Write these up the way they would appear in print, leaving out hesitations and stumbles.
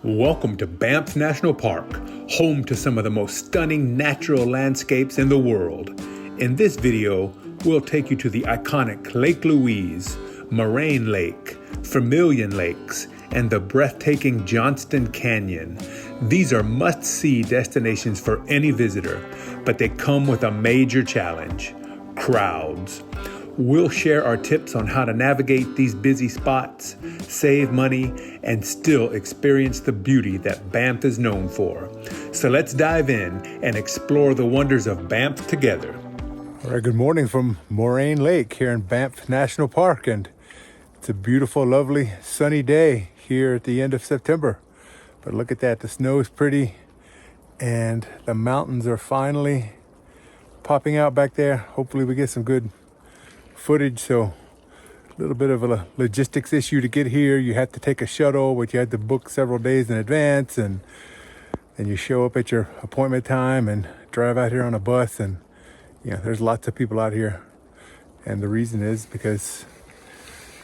Welcome to Banff National Park, home to some of the most stunning natural landscapes in the world. In this video, we'll take you to the iconic Lake Louise, Moraine Lake, Vermillion Lakes, and the breathtaking Johnston Canyon. These are must-see destinations for any visitor, but they come with a major challenge: crowds. We'll share our tips on how to navigate these busy spots, save money, and still experience the beauty that Banff is known for. So let's dive in and explore the wonders of Banff together. All right, good morning from Moraine Lake here in Banff National Park, and it's a beautiful, lovely, sunny day here at the end of September. But look at that, the snow is pretty, and the mountains are finally popping out back there. Hopefully we get some good footage. So a little bit of a logistics issue to get here. You have to take a shuttle, which you had to book several days in advance, and then you show up at your appointment time and drive out here on a bus. And there's lots of people out here, and the reason is because,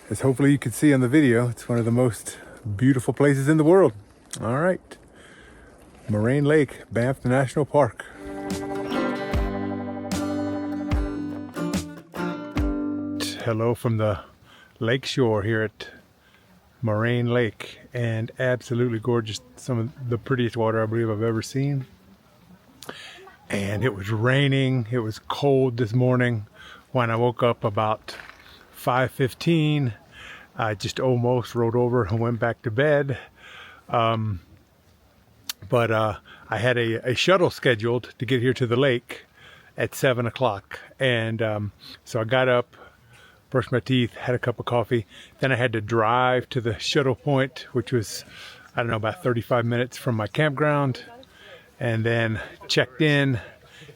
as hopefully you can see on the video, it's one of the most beautiful places in the world. All right, Moraine Lake, Banff National Park. Hello from the lake shore here at Moraine Lake, and absolutely gorgeous. Some of the prettiest water I believe I've ever seen. And it was raining, it was cold this morning. When I woke up about 5:15, I just almost rolled over and went back to bed. But I had a shuttle scheduled to get here to the lake at 7 o'clock. And so I got up, brushed my teeth, had a cup of coffee. Then I had to drive to the shuttle point, which was, I don't know, about 35 minutes from my campground. And then checked in,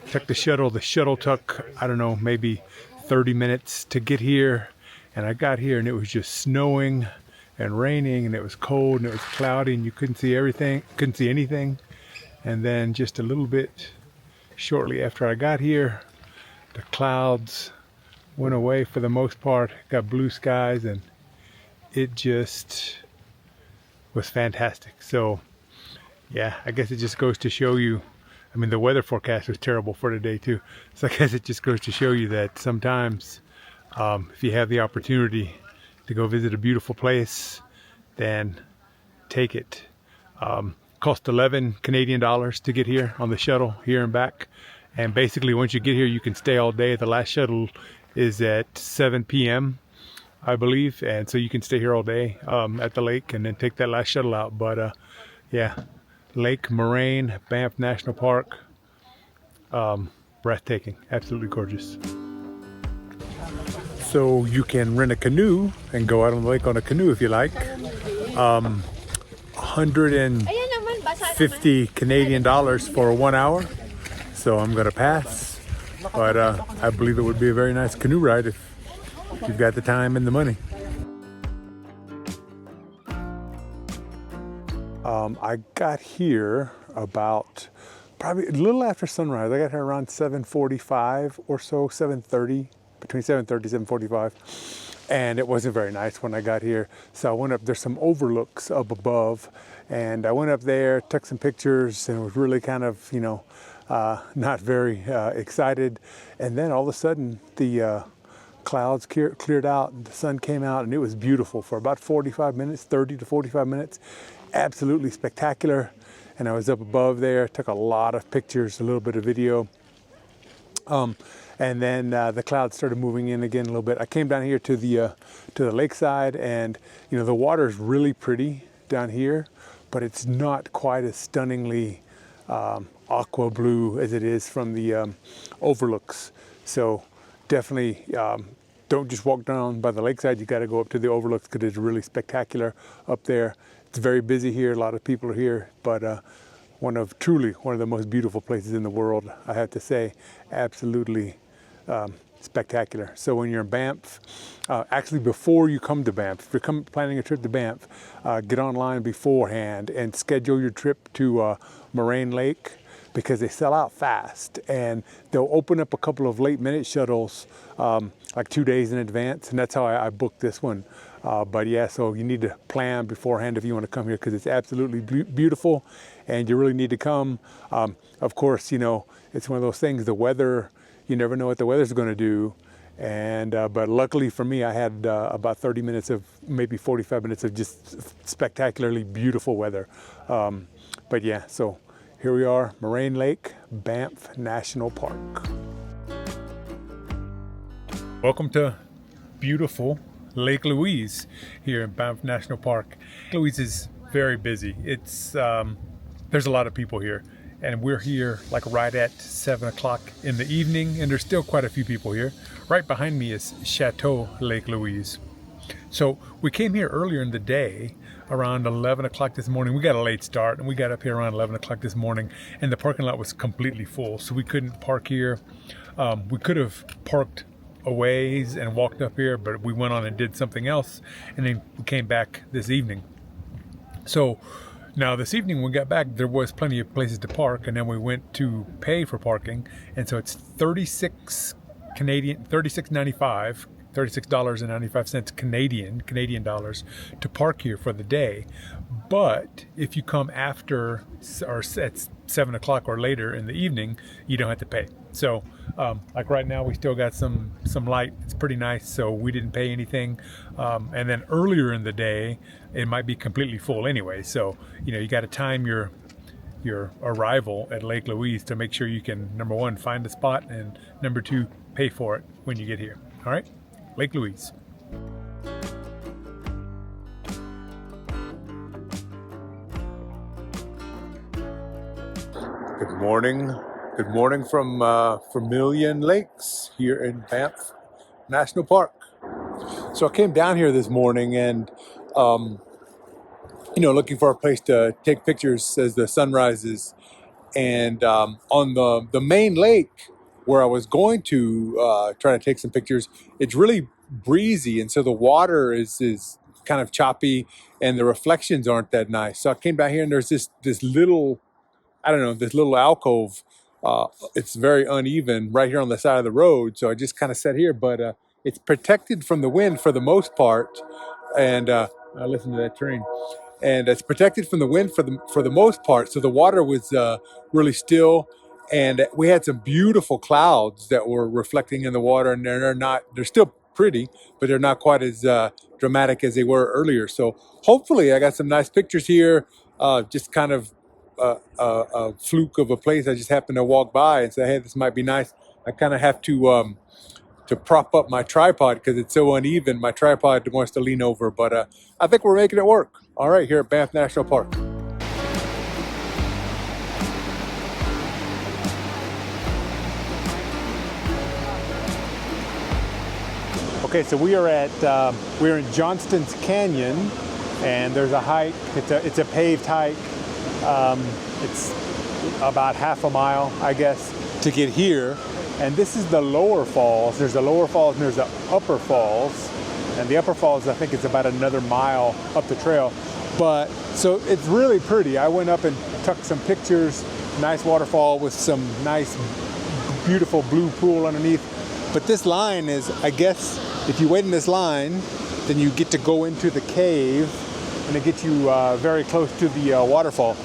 took the shuttle. The shuttle took, I don't know, maybe 30 minutes to get here. And I got here and it was just snowing and raining, and it was cold and it was cloudy, and you couldn't see anything. And then just a little bit shortly after I got here, the clouds went away for the most part, got blue skies, and it just was fantastic. So yeah, I guess it just goes to show you, I mean, the weather forecast was terrible for today too. So I guess it just goes to show you that sometimes if you have the opportunity to go visit a beautiful place, then take it. Cost 11 Canadian dollars to get here on the shuttle here and back. And basically once you get here, you can stay all day. The last shuttle is at 7 p.m. I believe, and so you can stay here all day at the lake and then take that last shuttle out. But yeah, Lake Moraine, Banff National Park, breathtaking, absolutely gorgeous. So you can rent a canoe and go out on the lake on a canoe if you like. 150 Canadian dollars for 1 hour. So I'm gonna pass. But I believe it would be a very nice canoe ride if you've got the time and the money. I got here about probably a little after sunrise. I got here around 7:45 or so, 7:30, between 7:30 and 7:45. And it wasn't very nice when I got here. So I went up, there's some overlooks up above, and I went up there, took some pictures, and was really kind of, not very excited. And then all of a sudden the clouds cleared out and the sun came out, and it was beautiful for about 45 minutes, 30 to 45 minutes. Absolutely spectacular. And I was up above there, took a lot of pictures, a little bit of video. And then the clouds started moving in again a little bit. I came down here to the lakeside, and the water is really pretty down here, but it's not quite as stunningly aqua blue as it is from the overlooks. So definitely don't just walk down by the lakeside. You got to go up to the overlooks because it's really spectacular up there. It's very busy here. A lot of people are here, but truly one of the most beautiful places in the world, I have to say. Absolutely spectacular. So when you're in Banff, actually before you come to Banff, if you're planning a trip to Banff, get online beforehand and schedule your trip to Moraine Lake, because they sell out fast, and they'll open up a couple of late minute shuttles like 2 days in advance, and that's how I booked this one. But yeah, so you need to plan beforehand if you want to come here, because it's absolutely beautiful, and you really need to come. Of course, you know, it's one of those things, the weather, you never know what the weather's going to do. And but luckily for me, I had about 30 minutes of, maybe 45 minutes of just spectacularly beautiful weather. But yeah, so here we are, Moraine Lake, Banff National Park. Welcome to beautiful Lake Louise here in Banff National Park. Louise is very busy. It's there's a lot of people here, and we're here like right at 7 o'clock in the evening, and there's still quite a few people here. Right behind me is Chateau Lake Louise. So we came here earlier in the day, around 11 o'clock this morning. We got a late start, and we got up here around 11 o'clock this morning, and the parking lot was completely full, so we couldn't park here. We could have parked a ways and walked up here, but we went on and did something else, and then we came back this evening. So now this evening when we got back, there was plenty of places to park, and then we went to pay for parking, and so it's $36.95 Canadian dollars to park here for the day. But if you come after or at 7 o'clock or later in the evening, you don't have to pay. So like right now, we still got some light. It's pretty nice, so we didn't pay anything. And then earlier in the day, it might be completely full anyway. So you know, you got to time your arrival at Lake Louise to make sure you can, number one, find a spot, and number two, pay for it when you get here. All right, Lake Louise. Good morning. Good morning from Vermillion Lakes here in Banff National Park. So I came down here this morning and, you know, looking for a place to take pictures as the sun rises. And on the main lake where I was going to try to take some pictures, it's really breezy. And so the water is kind of choppy and the reflections aren't that nice. So I came down here and there's this little, I don't know, this little alcove. It's very uneven right here on the side of the road. So I just kind of sat here, but it's protected from the wind for the most part. And listen to that train. And it's protected from the wind for the most part. So the water was really still, and we had some beautiful clouds that were reflecting in the water, and they're still pretty, but they're not quite as dramatic as they were earlier. So hopefully I got some nice pictures here. Just kind of a fluke of a place. I just happened to walk by and say, hey, this might be nice. I kind of have to prop up my tripod because it's so uneven. My tripod wants to lean over, but I think we're making it work. All right, here at Banff National Park. Okay, so we are we're in Johnston Canyon, and there's a hike. It's a paved hike. It's about half a mile, I guess, to get here. And this is the lower falls. There's the lower falls and there's the upper falls. And the upper falls, I think it's about another mile up the trail. But so it's really pretty. I went up and took some pictures. Nice waterfall with some nice, beautiful blue pool underneath. But this line is, I guess, if you wait in this line, then you get to go into the cave, and it gets you very close to the waterfall.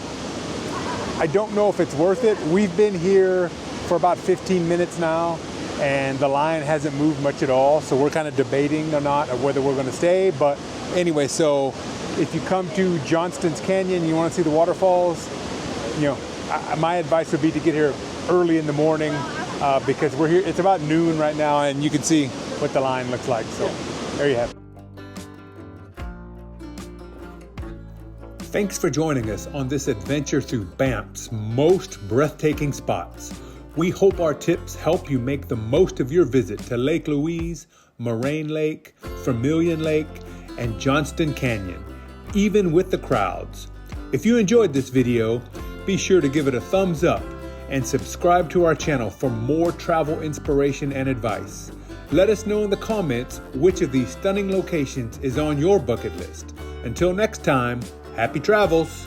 I don't know if it's worth it. We've been here for about 15 minutes now, and the line hasn't moved much at all, so we're kind of debating or not of whether we're going to stay. But anyway, so if you come to Johnston's Canyon and you want to see the waterfalls, you know, my advice would be to get here early in the morning because we're here. It's about noon right now, and you can see what the line looks like. So there you have it. Thanks for joining us on this adventure through Banff's most breathtaking spots. We hope our tips help you make the most of your visit to Lake Louise, Moraine Lake, Vermillion Lake, and Johnston Canyon, even with the crowds. If you enjoyed this video, be sure to give it a thumbs up and subscribe to our channel for more travel inspiration and advice. Let us know in the comments which of these stunning locations is on your bucket list. Until next time, happy travels!